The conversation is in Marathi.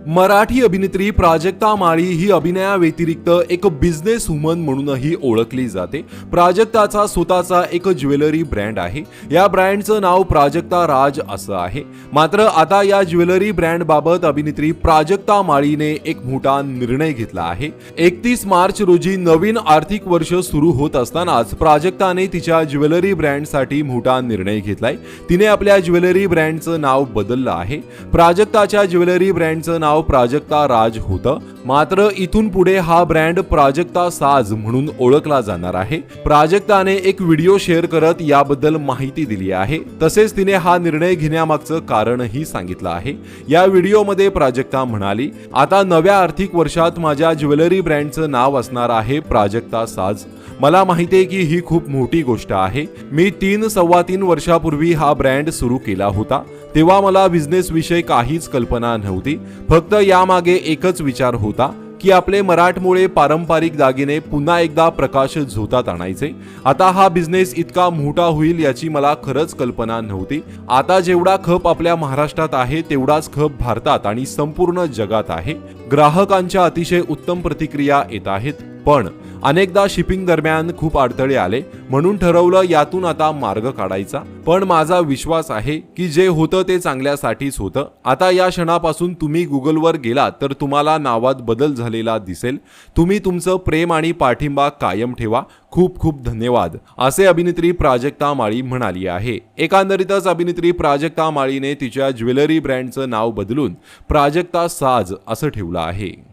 मराठी अभिनेत्री प्राजक्ता माळी ही अभिनयाव्यतिरिक्त एक बिझनेस वुमन म्हणूनही ओळखली जाते। प्राजक्ताचा स्वतःचा एक ज्वेलरी ब्रँड आहे। या ब्रँडचं नाव प्राजक्ता राज असं आहे। मात्र आता या ज्वेलरी ब्रँड बाबत अभिनेत्री प्राजक्ता माळीने एक मोठा निर्णय घेतला आहे। 31 मार्च रोजी नवीन आर्थिक वर्ष सुरू होत असतानाच प्राजक्ताने तिच्या ज्वेलरी ब्रँडसाठी मोठा निर्णय घेतलाय। तिने आपल्या ज्वेलरी ब्रँडचं नाव बदललं आहे। प्राजक्ताच्या ज्वेलरी ब्रँडचं नाव प्राजक्ता राज होतं, मात्र इथून पुढे हा ब्रँड प्राजक्ता साज म्हणून ओळखला जाणार आहे। प्राजक्ताने एक व्हिडिओ शेअर करत याबद्दल माहिती दिली आहे। तसेच तिने हा निर्णय घेण्यामागचं कारणही सांगितलं आहे। या व्हिडिओमध्ये प्राजक्ता म्हणाली, आता नव्या आर्थिक वर्षात माझ्या ज्वेलरी ब्रँडचं नाव असणार आहे प्राजक्ता साज। मला माहिती आहे की ही खूप मोठी गोष्ट आहे। मी 3-3.25 वर्षापूर्वी हा ब्रँड सुरू केला होता। तेव्हा मला बिझनेस विषयी काहीच कल्पना नव्हती। फक्त यामागे एकच विचार होता की आपले मराठमोळे पारंपरिक दागिने पुन्हा एकदा प्रकाश झोतात आणायचे। आता हा बिझनेस इतका मोठा होईल याची मला खरंच कल्पना नव्हती। आता जेवढा खप आपल्या महाराष्ट्रात आहे तेवढाच खप भारतात आणि संपूर्ण जगात आहे। ग्राहकांच्या अतिशय उत्तम प्रतिक्रिया येत आहेत, पण अनेकदा शिपिंग दरम्यान खूप अडथळे आले, म्हणून ठरवलं यातून आता मार्ग काढायचा। पण माझा विश्वास आहे की जे होतं ते चांगल्यासाठीच होतं। आता या क्षणापासून तुम्ही गुगलवर गेलात तर तुम्हाला नावात बदल झालेला दिसेल। तुम्ही तुमचं प्रेम आणि पाठिंबा कायम ठेवा। खूप खूप धन्यवाद, असे अभिनेत्री प्राजक्ता माळी म्हणाली आहे। एकंदरीतच अभिनेत्री प्राजक्ता माळीने तिच्या ज्वेलरी ब्रँडचं नाव बदलून प्राजक्ता साज असं ठेवलं आहे।